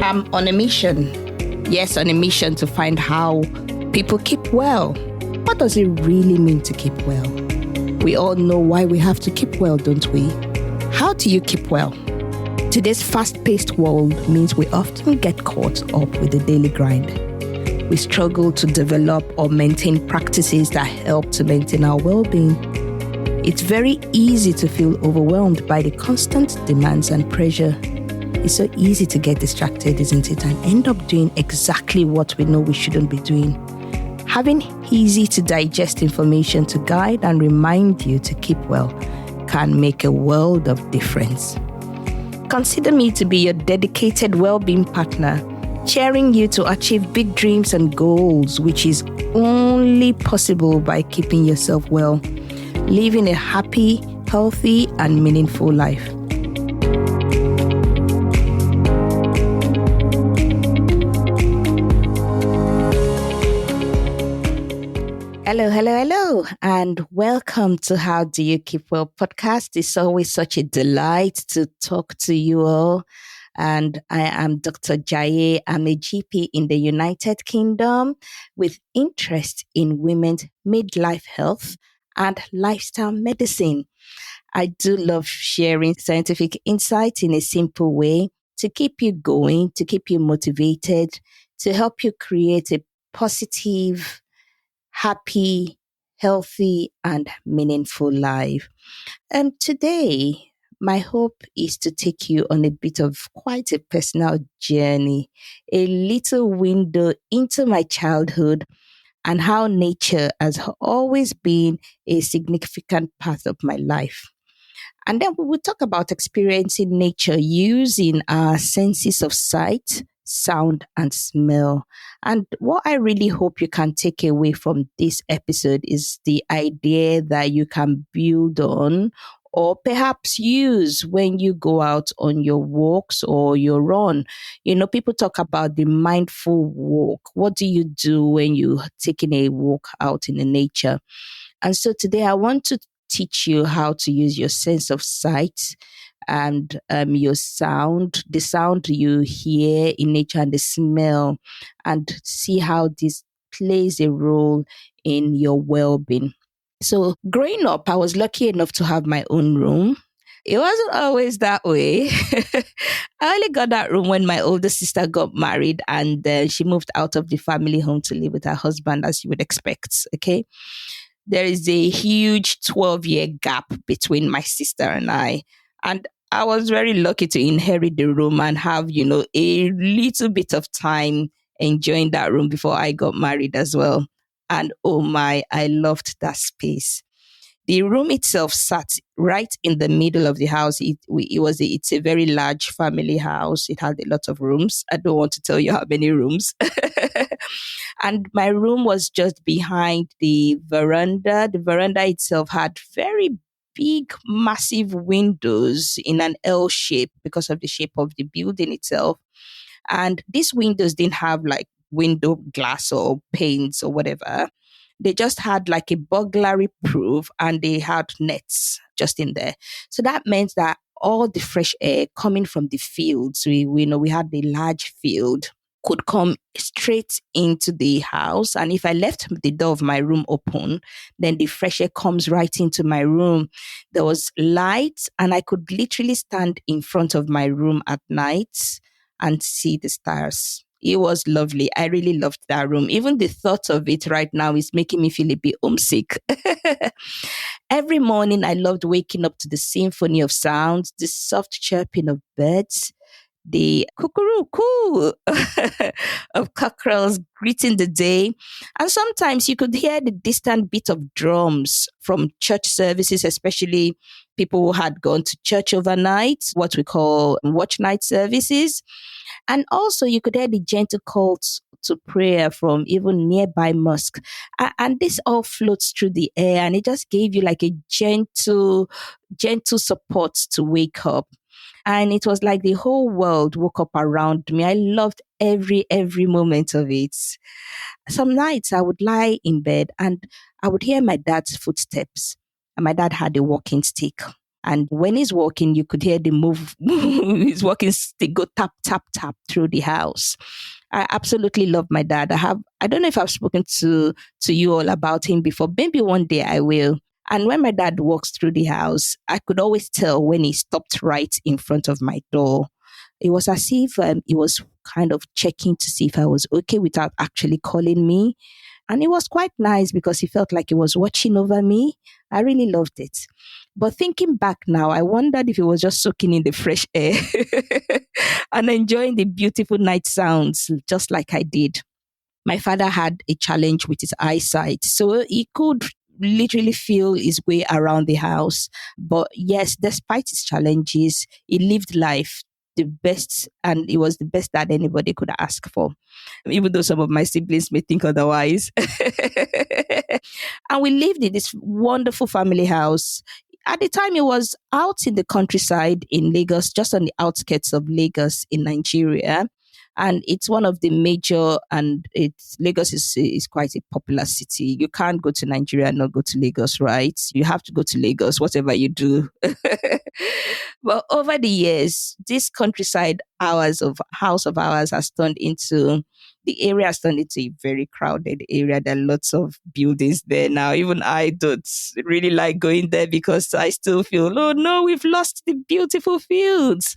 I'm on a mission. Yes, on a mission to find how people keep well. What does it really mean to keep well? We all know why we have to keep well, don't we? How do you keep well? Today's fast-paced world means we often get caught up with the daily grind. We struggle to develop or maintain practices that help to maintain our well-being. It's very easy to feel overwhelmed by the constant demands and pressure. It's so easy to get distracted, isn't it? And end up doing exactly what we know we shouldn't be doing. Having easy to digest information to guide and remind you to keep well can make a world of difference. Consider me to be your dedicated well-being partner, cheering you to achieve big dreams and goals, which is only possible by keeping yourself well, living a happy, healthy, and meaningful life. Hello, and welcome to How Do You Keep Well podcast. It's always such a delight to talk to you all. And I am Dr. Jaye. I'm a GP in the United Kingdom with interest in women's midlife health and lifestyle medicine. I do love sharing scientific insights in a simple way to keep you going, to keep you motivated, to help you create a positive, happy, healthy, and meaningful life. And today, my hope is to take you on a bit of quite a personal journey, a little window into my childhood and how nature has always been a significant part of my life. And then we will talk about experiencing nature using our senses of sight, sound, and smell. And what I really hope you can take away from this episode is the idea that you can build on or perhaps use when you go out on your walks or your run. You know, people talk about the mindful walk. What do you do when you're taking a walk out in the nature? And so today I want to teach you how to use your sense of sight and your sound, the sound you hear in nature and the smell, and see how this plays a role in your well-being. So growing up, I was lucky enough to have my own room. It wasn't always that way. I only got that room when my older sister got married and she moved out of the family home to live with her husband, as you would expect, okay? There is a huge 12-year gap between my sister and I. And I was very lucky to inherit the room and have, a little bit of time enjoying that room before I got married as well. And oh my, I loved that space. The room itself sat right in the middle of the house. It's a very large family house. It had a lot of rooms. I don't want to tell you how many rooms. And my room was just behind the veranda. The veranda itself had very big, massive windows in an L shape because of the shape of the building itself. And these windows didn't have like window glass or panes or whatever. They just had like a burglary proof and they had nets just in there. So that meant that all the fresh air coming from the fields, we had a large field, could come straight into the house. And if I left the door of my room open, then the fresh air comes right into my room. There was light and I could literally stand in front of my room at night and see the stars. It was lovely. I really loved that room. Even the thought of it right now is making me feel a bit homesick. Every morning, I loved waking up to the symphony of sounds, the soft chirping of birds, the cuckoo of cockerels greeting the day. And sometimes you could hear the distant beat of drums from church services, especially people who had gone to church overnight, what we call watch night services. And also you could hear the gentle calls to prayer from even nearby mosque. And this all floats through the air and it just gave you like a gentle support to wake up. And it was like the whole world woke up around me. I loved every moment of it. Some nights I would lie in bed and I would hear my dad's footsteps. And my dad had a walking stick. And when he's walking, you could hear the move, his walking stick go tap, tap, tap through the house. I absolutely love my dad. I don't know if I've spoken to you all about him before. Maybe one day I will. And when my dad walks through the house, I could always tell when he stopped right in front of my door. It was as if he was kind of checking to see if I was okay without actually calling me. And it was quite nice because he felt like he was watching over me. I really loved it. But thinking back now, I wondered if he was just soaking in the fresh air and enjoying the beautiful night sounds, just like I did. My father had a challenge with his eyesight, so he could literally feel his way around the house. But yes, despite his challenges, he lived life the best, and it was the best that anybody could ask for, even though some of my siblings may think otherwise. And we lived in this wonderful family house. At the time, it was out in the countryside in Lagos, just on the outskirts of Lagos in Nigeria. And it's one of the major, and it's Lagos is quite a popular city. You can't go to Nigeria and not go to Lagos, right? You have to go to Lagos, whatever you do. But over the years, this countryside hours of house of ours has turned into the area has turned into a very crowded area. There are lots of buildings there now. Even I don't really like going there because I still feel, oh no, we've lost the beautiful fields.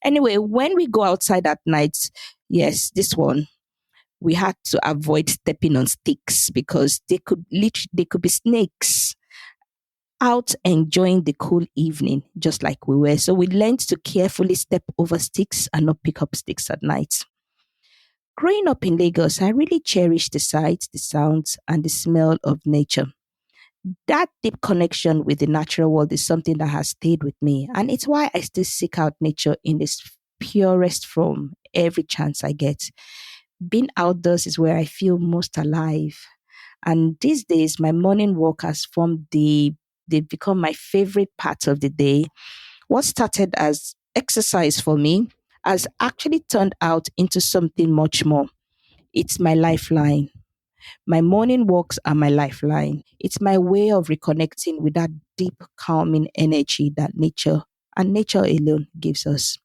Anyway, when we go outside at night, yes, this one, we had to avoid stepping on sticks because they could be snakes out enjoying the cool evening, just like we were. So we learned to carefully step over sticks and not pick up sticks at night. Growing up in Lagos, I really cherish the sights, the sounds, and the smell of nature. That deep connection with the natural world is something that has stayed with me. And it's why I still seek out nature in its purest form every chance I get. Being outdoors is where I feel most alive. And these days, my morning walk has they've become my favorite part of the day. What started as exercise for me has actually turned out into something much more. It's my lifeline. My morning walks are my lifeline. It's my way of reconnecting with that deep, calming energy that nature and nature alone gives us.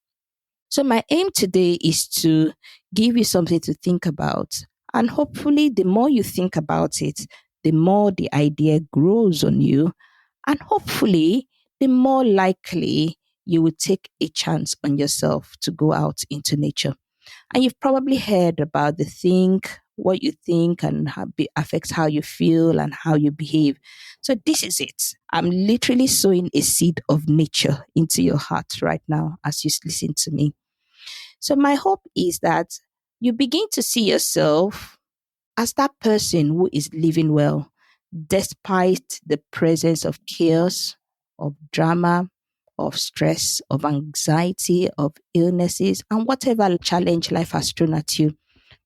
So, my aim today is to give you something to think about. And hopefully, the more you think about it, the more the idea grows on you. And hopefully, the more likely you will take a chance on yourself to go out into nature. And you've probably heard about the think, what you think, and how it affects how you feel and how you behave. So this is it. I'm literally sowing a seed of nature into your heart right now as you listen to me. So my hope is that you begin to see yourself as that person who is living well, despite the presence of chaos, of drama, of stress, of anxiety, of illnesses, and whatever challenge life has thrown at you,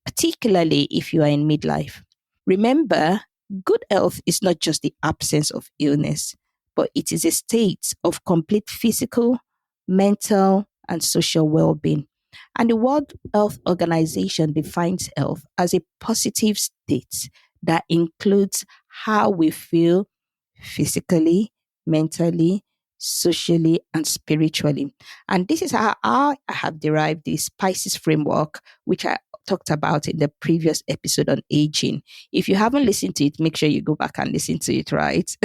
particularly if you are in midlife. Remember, good health is not just the absence of illness, but it is a state of complete physical, mental, and social well being. And the World Health Organization defines health as a positive state that includes how we feel physically, mentally, socially, and spiritually. And this is how I have derived the Spices framework, which I talked about in the previous episode on aging. If you haven't listened to it, make sure you go back and listen to it, right?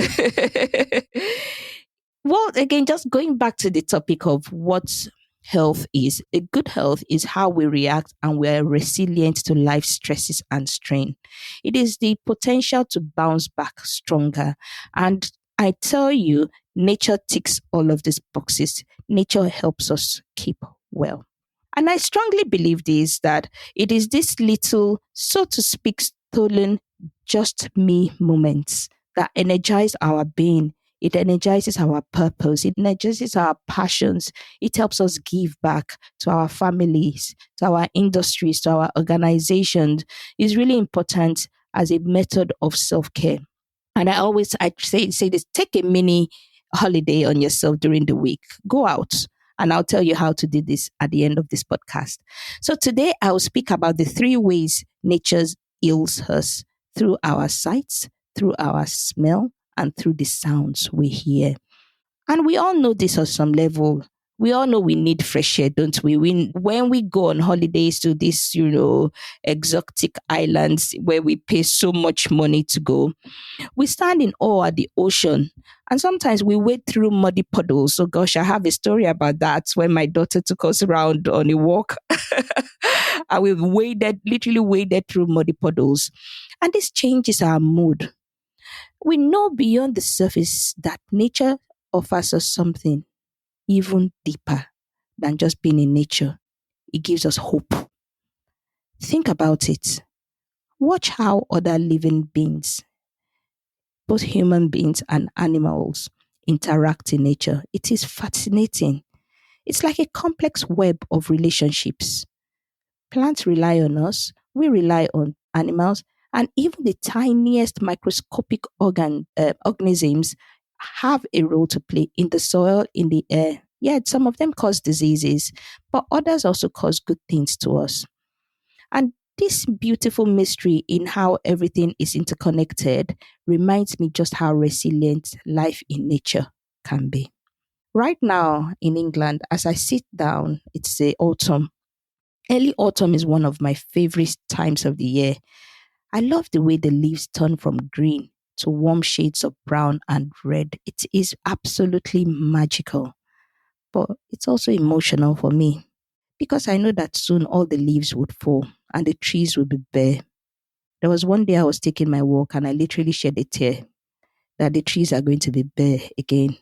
Well, again, just going back to the topic of what health is, a good health is how we react and we're resilient to life stresses and strain. It is the potential to bounce back stronger. And I tell you, nature ticks all of these boxes. Nature helps us keep well. And I strongly believe this that it is this little, so to speak, stolen just me moments that energize our being. It energizes our purpose. It energizes our passions. It helps us give back to our families, to our industries, to our organizations. It's really important as a method of self-care. And I say this, take a mini holiday on yourself during the week. Go out. And I'll tell you how to do this at the end of this podcast. So today I will speak about the three ways nature heals us through our sights, through our smell, and through the sounds we hear. And we all know this on some level. We all know we need fresh air, don't we? When we go on holidays to these, exotic islands where we pay so much money to go, we stand in awe at the ocean. And sometimes we wade through muddy puddles. So, gosh, I have a story about that when my daughter took us around on a walk. And we literally waded through muddy puddles. And this changes our mood. We know beyond the surface that nature offers us something even deeper than just being in nature. It gives us hope. Think about it. Watch how other living beings, both human beings and animals, interact in nature. It is fascinating. It's like a complex web of relationships. Plants rely on us, we rely on animals, and even the tiniest microscopic organisms have a role to play in the soil, in the air. Yet some of them cause diseases, but others also cause good things to us. And this beautiful mystery in how everything is interconnected reminds me just how resilient life in nature can be. Right now in England, as I sit down, it's the autumn. Early autumn is one of my favorite times of the year. I love the way the leaves turn from green to warm shades of brown and red. It is absolutely magical, but it's also emotional for me because I know that soon all the leaves would fall and the trees would be bare. There was one day I was taking my walk and I literally shed a tear that the trees are going to be bare again.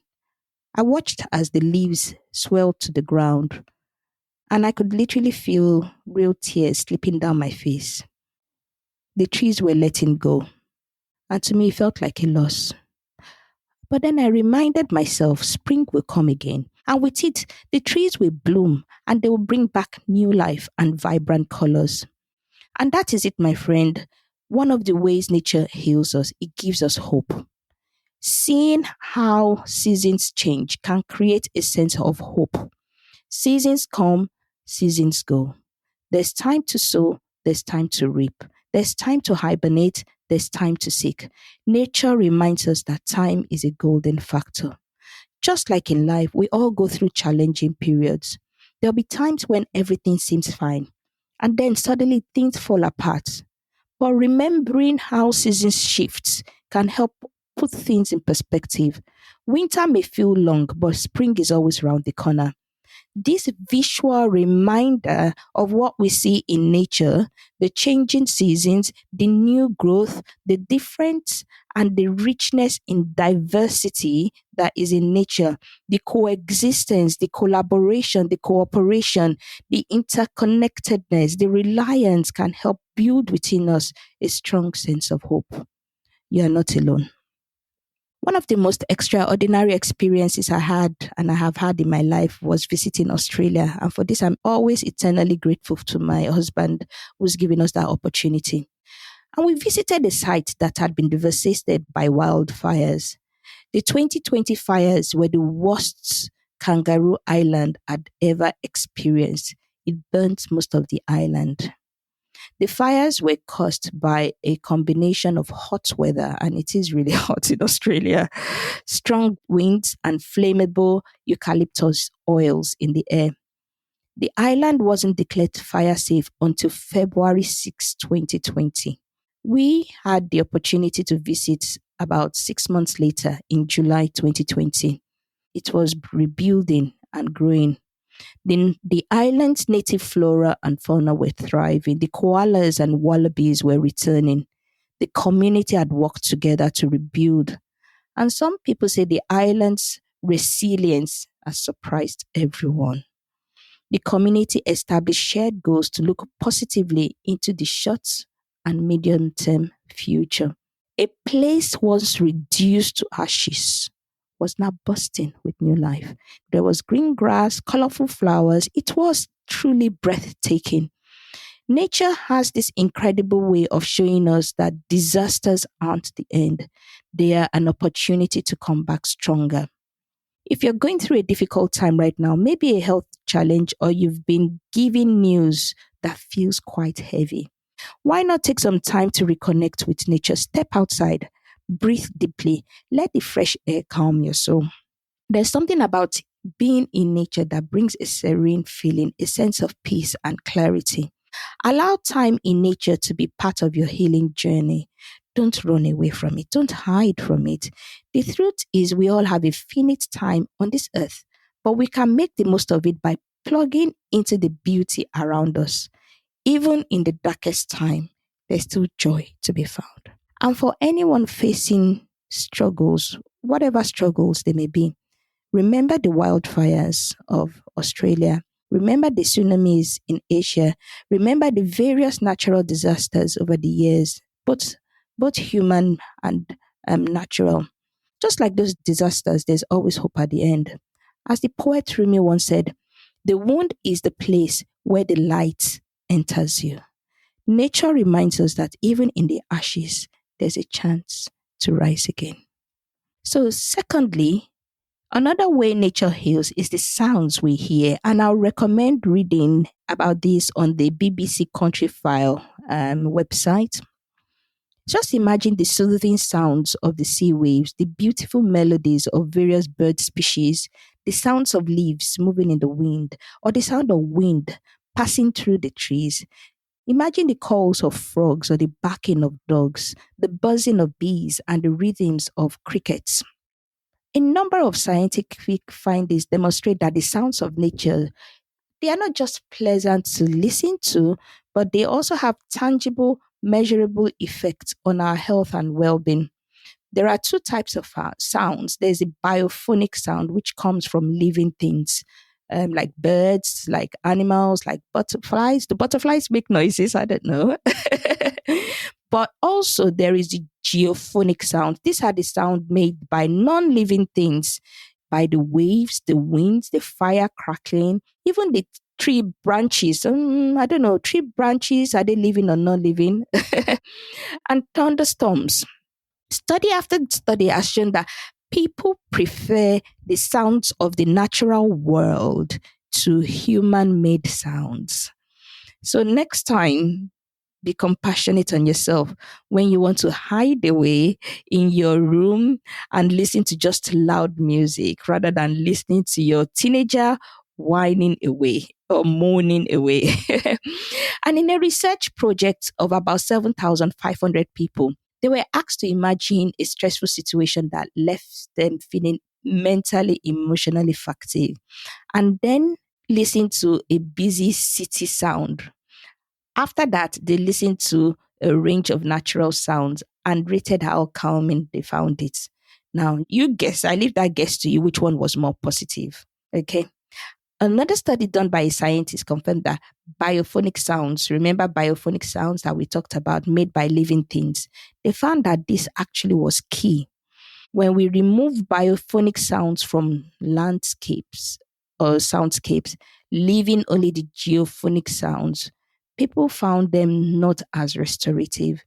I watched as the leaves swelled to the ground and I could literally feel real tears slipping down my face. The trees were letting go, and to me, it felt like a loss. But then I reminded myself spring will come again, and with it, the trees will bloom and they will bring back new life and vibrant colors. And that is it, my friend. One of the ways nature heals us, it gives us hope. Seeing how seasons change can create a sense of hope. Seasons come, seasons go. There's time to sow, there's time to reap. There's time to hibernate, there's time to seek. Nature reminds us that time is a golden factor. Just like in life, we all go through challenging periods. There'll be times when everything seems fine, and then suddenly things fall apart. But remembering how seasons shifts can help put things in perspective. Winter may feel long, but spring is always around the corner. This visual reminder of what we see in nature, the changing seasons, the new growth, the difference and the richness in diversity that is in nature, the coexistence, the collaboration, the cooperation, the interconnectedness, the reliance can help build within us a strong sense of hope. You are not alone. One of the most extraordinary experiences I had and I have had in my life was visiting Australia. And for this, I'm always eternally grateful to my husband who's given us that opportunity. And we visited a site that had been devastated by wildfires. The 2020 fires were the worst Kangaroo Island had ever experienced. It burnt most of the island. The fires were caused by a combination of hot weather, and it is really hot in Australia, strong winds, and flammable eucalyptus oils in the air. The island wasn't declared fire safe until February 6, 2020. We had the opportunity to visit about 6 months later in July 2020. It was rebuilding and growing. The island's native flora and fauna were thriving. The koalas and wallabies were returning. The community had worked together to rebuild. And some people say the island's resilience has surprised everyone. The community established shared goals to look positively into the short and medium term future. A place once reduced to ashes was now bursting with new life. There was green grass, colorful flowers. It was truly breathtaking. Nature has this incredible way of showing us that disasters aren't the end. They are an opportunity to come back stronger. If you're going through a difficult time right now, maybe a health challenge, or you've been given news that feels quite heavy, why not take some time to reconnect with nature? Step outside, breathe deeply, let the fresh air calm your soul. There's something about being in nature that brings a serene feeling, a sense of peace and clarity. Allow time in nature to be part of your healing journey. Don't run away from it. Don't hide from it. The truth is, we all have a finite time on this earth, but we can make the most of it by plugging into the beauty around us. Even in the darkest time, there's still joy to be found. And for anyone facing struggles, whatever struggles they may be, remember the wildfires of Australia. Remember the tsunamis in Asia. Remember the various natural disasters over the years, both human and natural. Just like those disasters, there's always hope at the end. As the poet Rumi once said, the wound is the place where the light enters you. Nature reminds us that even in the ashes, there's a chance to rise again. So, secondly, another way nature heals is the sounds we hear, and I'll recommend reading about this on the BBC Country File website. Just imagine the soothing sounds of the sea waves, the beautiful melodies of various bird species, the sounds of leaves moving in the wind, or the sound of wind passing through the trees. Imagine the calls of frogs or the barking of dogs, the buzzing of bees, and the rhythms of crickets. A number of scientific findings demonstrate that the sounds of nature, they are not just pleasant to listen to, but they also have tangible, measurable effects on our health and well-being. There are two types of sounds. There's a biophonic sound, which comes from living things, like birds, like animals, like butterflies. The butterflies make noises, I don't know. But also, there is the geophonic sound. These are the sound made by non living things, by the waves, the winds, the fire crackling, even the tree branches. I don't know, tree branches, are they living or not living? And thunderstorms. Study after study has shown that people prefer the sounds of the natural world to human made sounds. So, next time, be compassionate on yourself when you want to hide away in your room and listen to just loud music rather than listening to your teenager whining away or moaning away. And in a research project of about 7,500 people, they were asked to imagine a stressful situation that left them feeling mentally, emotionally fatigued, and then listen to a busy city sound. After that, they listened to a range of natural sounds and rated how calming they found it. Now, you guess, I leave that guess to you which one was more positive. Okay. Another study done by a scientist confirmed that biophonic sounds, remember biophonic sounds that we talked about, made by living things, they found that this actually was key. When we remove biophonic sounds from landscapes or soundscapes, leaving only the geophonic sounds, people found them not as restorative,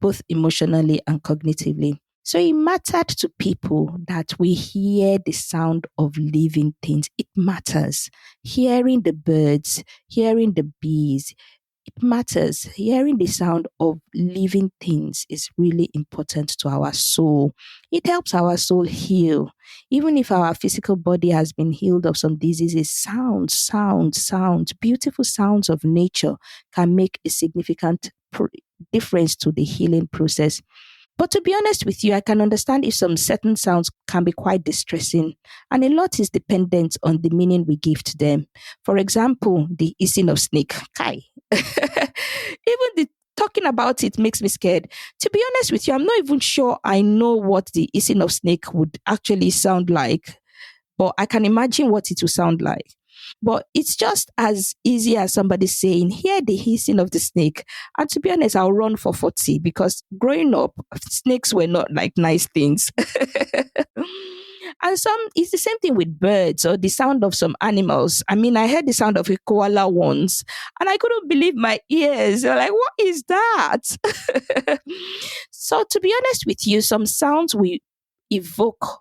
both emotionally and cognitively. So it mattered to people that we hear the sound of living things. It matters. Hearing the birds, hearing the bees, it matters. Hearing the sound of living things is really important to our soul. It helps our soul heal. Even if our physical body has been healed of some diseases, sounds, beautiful sounds of nature can make a significant difference to the healing process. But to be honest with you, I can understand if some certain sounds can be quite distressing, and a lot is dependent on the meaning we give to them. For example, the hissing of snake. Kai. Even the talking about it makes me scared. To be honest with you, I'm not even sure I know what the hissing of snake would actually sound like, but I can imagine what it will sound like. But it's just as easy as somebody saying, hear the hissing of the snake. And to be honest, I'll run for 40 because growing up, snakes were not like nice things. And it's the same thing with birds or the sound of some animals. I mean, I heard the sound of a koala once and I couldn't believe my ears. They're like, what is that? So, to be honest with you, some sounds will evoke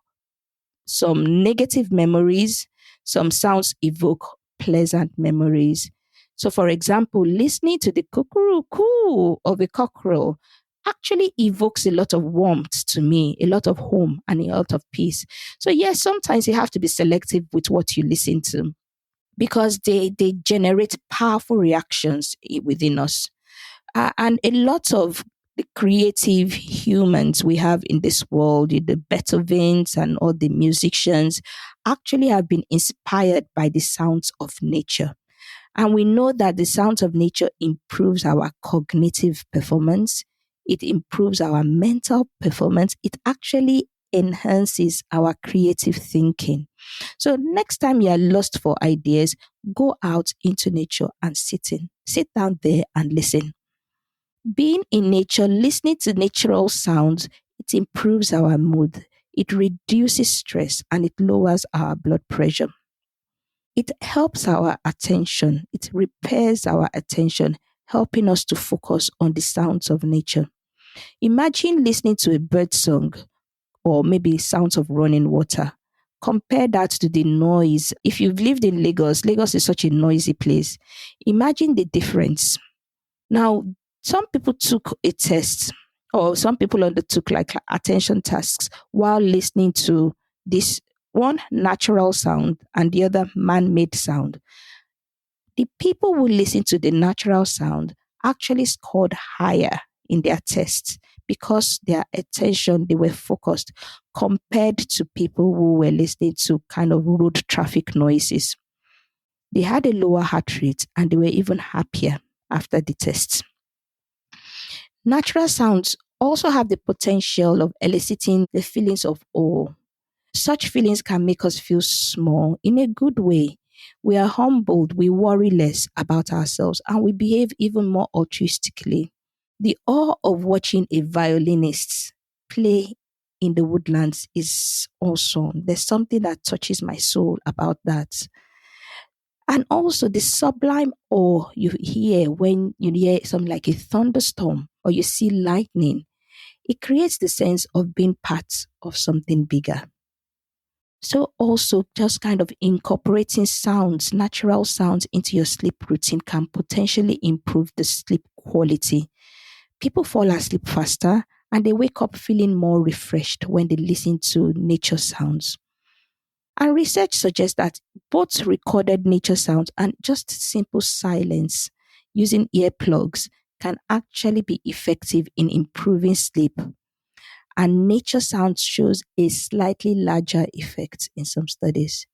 some negative memories, some sounds evoke pleasant memories. So, for example, listening to the cuckoo of a cockerel actually evokes a lot of warmth to me, a lot of home and a lot of peace. So yes, sometimes you have to be selective with what you listen to because they generate powerful reactions within us. And a lot of the creative humans we have in this world, the Beethovens and all the musicians, actually have been inspired by the sounds of nature. And we know that the sounds of nature improves our cognitive performance. It improves our mental performance. It actually enhances our creative thinking. So next time you are lost for ideas, go out into nature and sit down there and listen. Being in nature, listening to natural sounds, it improves our mood. It reduces stress and it lowers our blood pressure. It helps our attention. It repairs our attention, helping us to focus on the sounds of nature. Imagine listening to a bird song or maybe sounds of running water. Compare that to the noise. If you've lived in Lagos, Lagos is such a noisy place. Imagine the difference. Now, some people took a test or some people undertook like attention tasks while listening to this one natural sound and the other man made sound. The people who listened to the natural sound actually scored higher in their tests because their attention, they were focused compared to people who were listening to kind of road traffic noises. They had a lower heart rate and they were even happier after the tests. Natural sounds also have the potential of eliciting the feelings of awe. Such feelings can make us feel small in a good way. We are humbled, we worry less about ourselves, and we behave even more altruistically. The awe of watching a violinist play in the woodlands is awesome. There's something that touches my soul about that. And also the sublime awe you hear when you hear something like a thunderstorm or you see lightning. It creates the sense of being part of something bigger. So also just kind of incorporating sounds, natural sounds into your sleep routine can potentially improve the sleep quality. People fall asleep faster and they wake up feeling more refreshed when they listen to nature sounds. And research suggests that both recorded nature sounds and just simple silence using earplugs can actually be effective in improving sleep. And nature sound shows a slightly larger effect in some studies.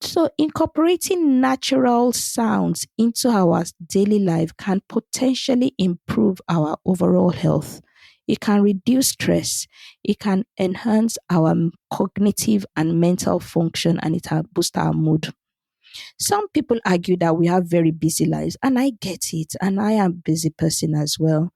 So, incorporating natural sounds into our daily life can potentially improve our overall health. It can reduce stress, it can enhance our cognitive and mental function, and it can boost our mood. Some people argue that we have very busy lives, and I get it, and I am a busy person as well.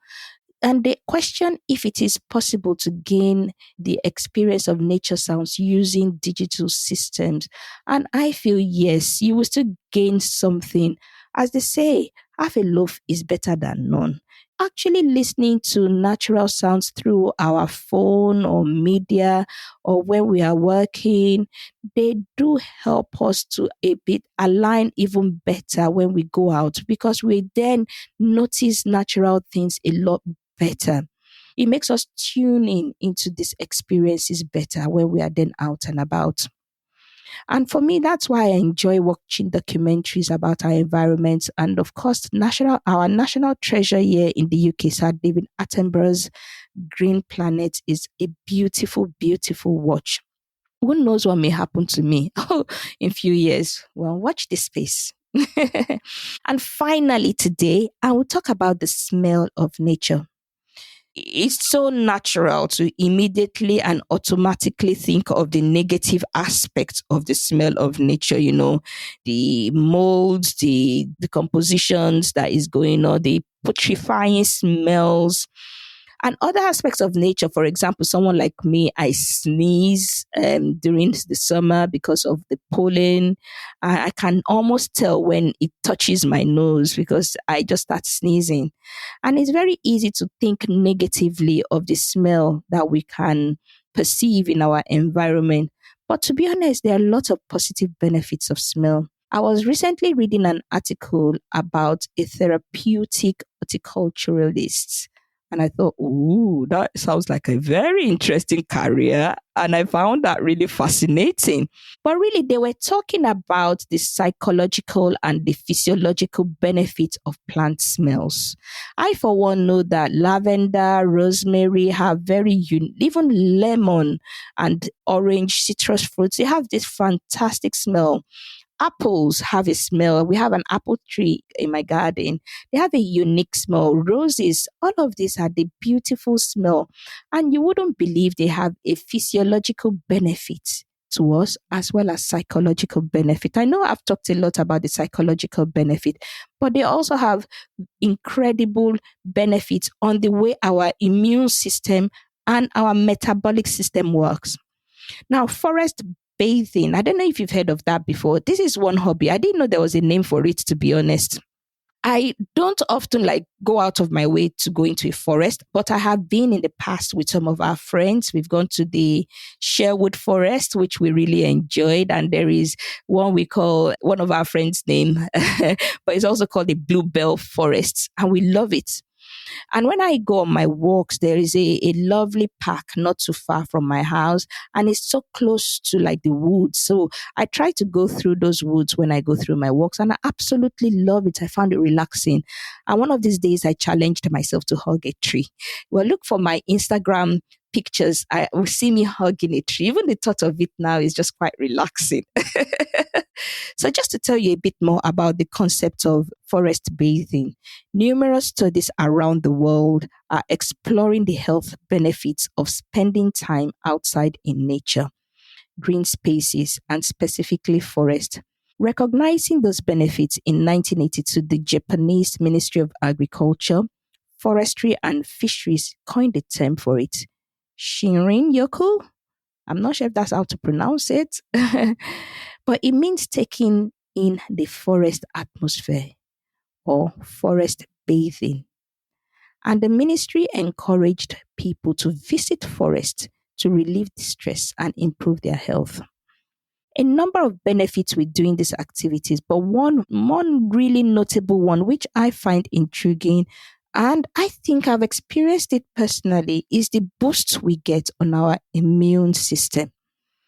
And they question if it is possible to gain the experience of nature sounds using digital systems. And I feel yes, you will still gain something. As they say, half a loaf is better than none. Actually, listening to natural sounds through our phone or media or when we are working, they do help us to a bit align even better when we go out because we then notice natural things a lot better. It makes us tune in into these experiences better when we are then out and about. And for me, that's why I enjoy watching documentaries about our environment. And of course, our national treasure here in the UK, Sir David Attenborough's Green Planet is a beautiful, beautiful watch. Who knows what may happen to me in few years? Well, watch this space. And finally, today, I will talk about the smell of nature. It's so natural to immediately and automatically think of the negative aspects of the smell of nature, the molds, the decompositions that is going on, the putrefying smells, and other aspects of nature. For example, someone like me, I sneeze during the summer because of the pollen. I can almost tell when it touches my nose because I just start sneezing. And it's very easy to think negatively of the smell that we can perceive in our environment. But to be honest, there are lots of positive benefits of smell. I was recently reading an article about a therapeutic horticulturalist And I thought, ooh, that sounds like a very interesting career. And I found that really fascinating. But really, they were talking about the psychological and the physiological benefits of plant smells. I, for one, know that lavender, rosemary have even lemon and orange citrus fruits, they have this fantastic smell. Apples have a smell. We have an apple tree in my garden. They have a unique smell. Roses, all of these are the beautiful smell. And you wouldn't believe they have a physiological benefit to us as well as psychological benefit. I know I've talked a lot about the psychological benefit, but they also have incredible benefits on the way our immune system and our metabolic system works. Now, forest bathing, I don't know if you've heard of that before. This is one hobby. I didn't know there was a name for it, to be honest. I don't often like go out of my way to go into a forest, but I have been in the past with some of our friends. We've gone to the Sherwood Forest, which we really enjoyed. And there is one we call one of our friends' name, but it's also called the Bluebell Forest. And we love it. And when I go on my walks, there is a lovely park not too far from my house, and it's so close to like the woods. So I try to go through those woods when I go through my walks, and I absolutely love it. I found it relaxing. And one of these days, I challenged myself to hug a tree. Well, look for my Instagram pictures. I will see me hugging a tree. Even the thought of it now is just quite relaxing. So, just to tell you a bit more about the concept of forest bathing, numerous studies around the world are exploring the health benefits of spending time outside in nature, green spaces, and specifically forest. Recognizing those benefits in 1982, the Japanese Ministry of Agriculture, Forestry, and Fisheries coined a term for it, Shinrin Yoku. I'm not sure if that's how to pronounce it, but it means taking in the forest atmosphere or forest bathing. And the ministry encouraged people to visit forests to relieve the stress and improve their health. A number of benefits with doing these activities, but one really notable one, which I find intriguing, and I think I've experienced it personally, is the boost we get on our immune system.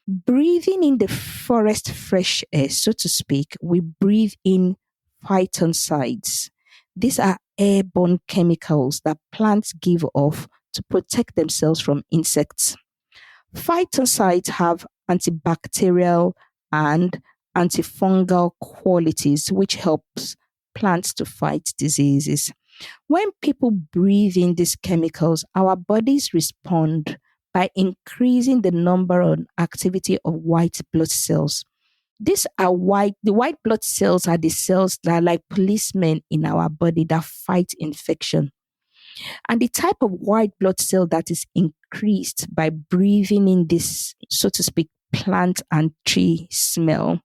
Breathing in the forest fresh air, so to speak, we breathe in phytoncides. These are airborne chemicals that plants give off to protect themselves from insects. Phytoncides have antibacterial and antifungal qualities, which helps plants to fight diseases. When people breathe in these chemicals, our bodies respond by increasing the number and activity of white blood cells. The white blood cells are the cells that are like policemen in our body that fight infection. And the type of white blood cell that is increased by breathing in this, so to speak, plant and tree smell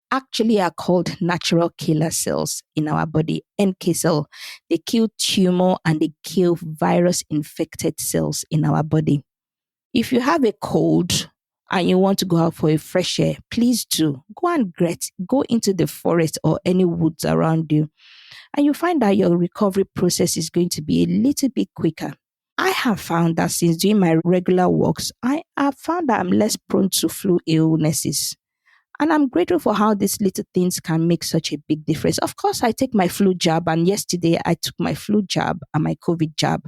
actually are called natural killer cells in our body, NK cell. They kill tumor and they kill virus infected cells in our body. If you have a cold and you want to go out for a fresh air, please do go into the forest or any woods around you, and you find that your recovery process is going to be a little bit quicker. I have found that since doing my regular walks, I have found that I'm less prone to flu illnesses. And I'm grateful for how these little things can make such a big difference. Of course, I take my flu jab, and yesterday I took my flu jab and my COVID jab.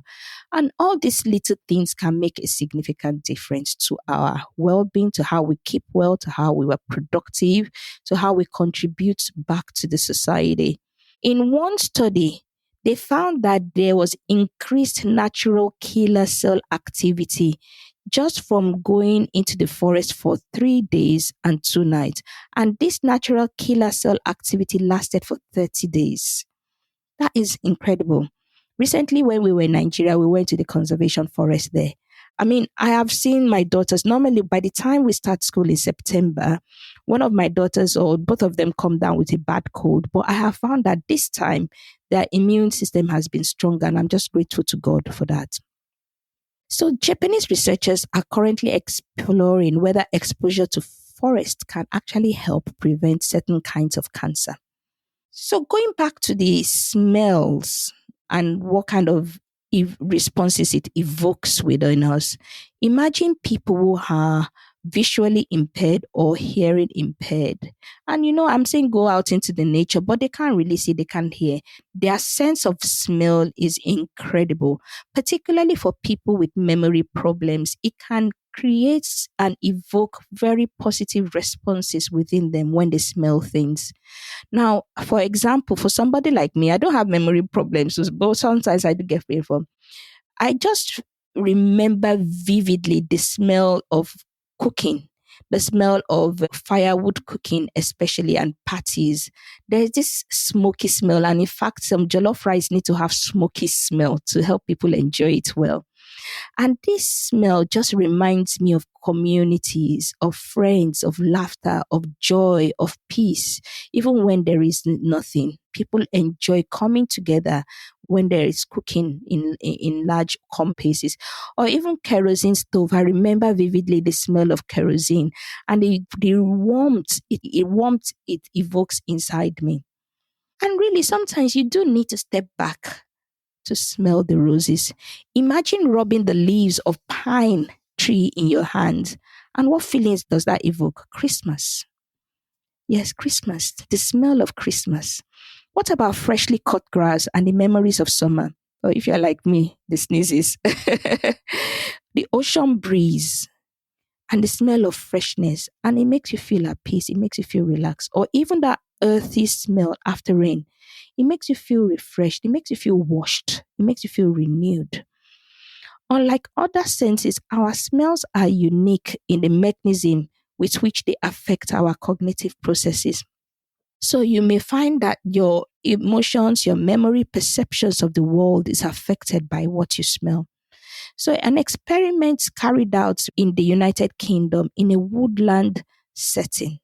And all these little things can make a significant difference to our well being, to how we keep well, to how we were productive, to how we contribute back to the society. In one study, they found that there was increased natural killer cell activity just from going into the forest for 3 days and 2 nights. And this natural killer cell activity lasted for 30 days. That is incredible. Recently, when we were in Nigeria, we went to the conservation forest there. I mean, I have seen my daughters, normally by the time we start school in September, one of my daughters or both of them come down with a bad cold. But I have found that this time their immune system has been stronger, and I'm just grateful to God for that. So, Japanese researchers are currently exploring whether exposure to forest can actually help prevent certain kinds of cancer. So, going back to the smells and what kind of responses it evokes within us. Imagine people who are visually impaired or hearing impaired. And I'm saying go out into the nature, but they can't really see, they can't hear. Their sense of smell is incredible, particularly for people with memory problems. It can create and evoke very positive responses within them when they smell things. Now, for example, for somebody like me, I don't have memory problems, but sometimes I do get painful. I just remember vividly the smell of cooking, the smell of firewood cooking, especially, and patties. There's this smoky smell. And in fact, some jollof rice need to have smoky smell to help people enjoy it well. And this smell just reminds me of communities, of friends, of laughter, of joy, of peace. Even when there is nothing, people enjoy coming together when there is cooking in large compasses, or even kerosene stove. I remember vividly the smell of kerosene and the warmth it evokes inside me. And really, sometimes you do need to step back to smell the roses. Imagine rubbing the leaves of pine tree in your hands. And what feelings does that evoke? Christmas. Yes, Christmas. The smell of Christmas. What about freshly cut grass and the memories of summer? Or if you're like me, the sneezes. The ocean breeze and the smell of freshness. And it makes you feel at peace. It makes you feel relaxed. Or even that earthy smell after rain. It makes you feel refreshed. It makes you feel washed. It makes you feel renewed. Unlike other senses, our smells are unique in the mechanism with which they affect our cognitive processes. So you may find that your emotions, your memory, perceptions of the world is affected by what you smell. So an experiment carried out in the United Kingdom in a woodland setting,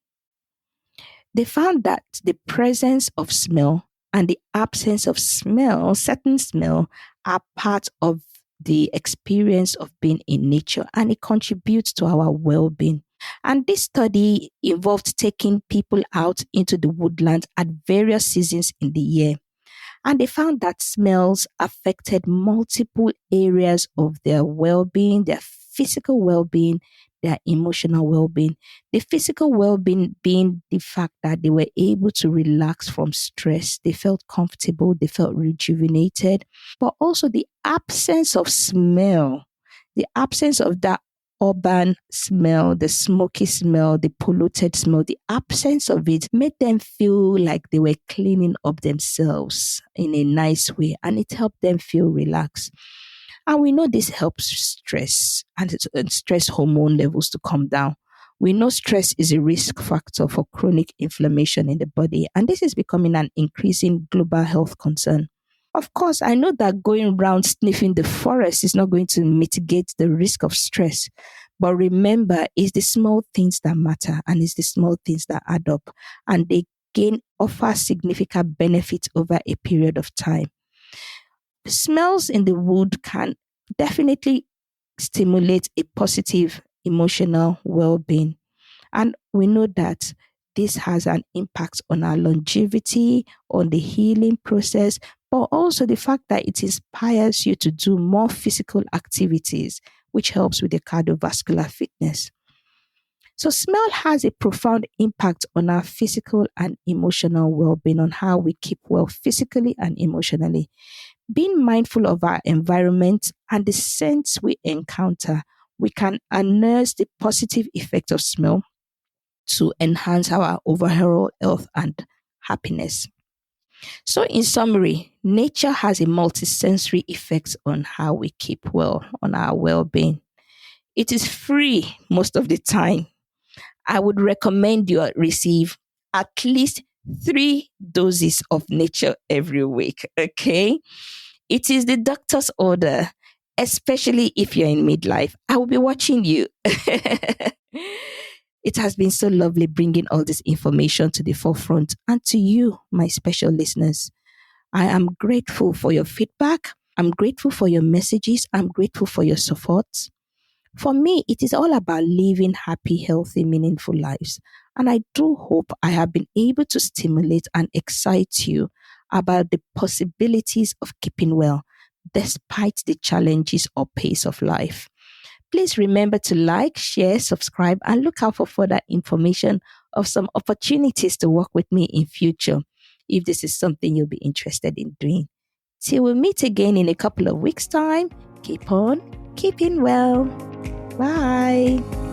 they found that the presence of smell and the absence of smell, certain smell, are part of the experience of being in nature, and it contributes to our well being. And this study involved taking people out into the woodlands at various seasons in the year. And they found that smells affected multiple areas of their well being, their physical well being, their emotional well being. The physical well being the fact that they were able to relax from stress, they felt comfortable, they felt rejuvenated, but also the absence of smell, the absence of that urban smell, the smoky smell, the polluted smell, the absence of it made them feel like they were cleaning up themselves in a nice way, and it helped them feel relaxed. And we know this helps stress and stress hormone levels to come down. We know stress is a risk factor for chronic inflammation in the body, and this is becoming an increasing global health concern. Of course, I know that going around sniffing the forest is not going to mitigate the risk of stress. But remember, it's the small things that matter, and it's the small things that add up, and they gain offer significant benefits over a period of time. Smells in the wood can definitely stimulate a positive emotional well-being. And we know that this has an impact on our longevity, on the healing process, but also the fact that it inspires you to do more physical activities, which helps with the cardiovascular fitness. So, smell has a profound impact on our physical and emotional well being, on how we keep well physically and emotionally. Being mindful of our environment and the scents we encounter, we can harness the positive effect of smell to enhance our overall health and happiness. So, in summary, nature has a multisensory effect on how we keep well, on our well being. It is free most of the time. I would recommend you receive at least 3 doses of nature every week. Okay. It is the doctor's order, especially if you're in midlife. I will be watching you. It has been so lovely bringing all this information to the forefront and to you, my special listeners. I am grateful for your feedback. I'm grateful for your messages. I'm grateful for your support. For me, it is all about living happy, healthy, meaningful lives. And I do hope I have been able to stimulate and excite you about the possibilities of keeping well. despite the challenges or pace of life. Please remember to like, share, subscribe, and look out for further information of some opportunities to work with me in future if this is something you'll be interested in doing. Till we meet again in a couple of weeks' time, keep on keeping well. Bye.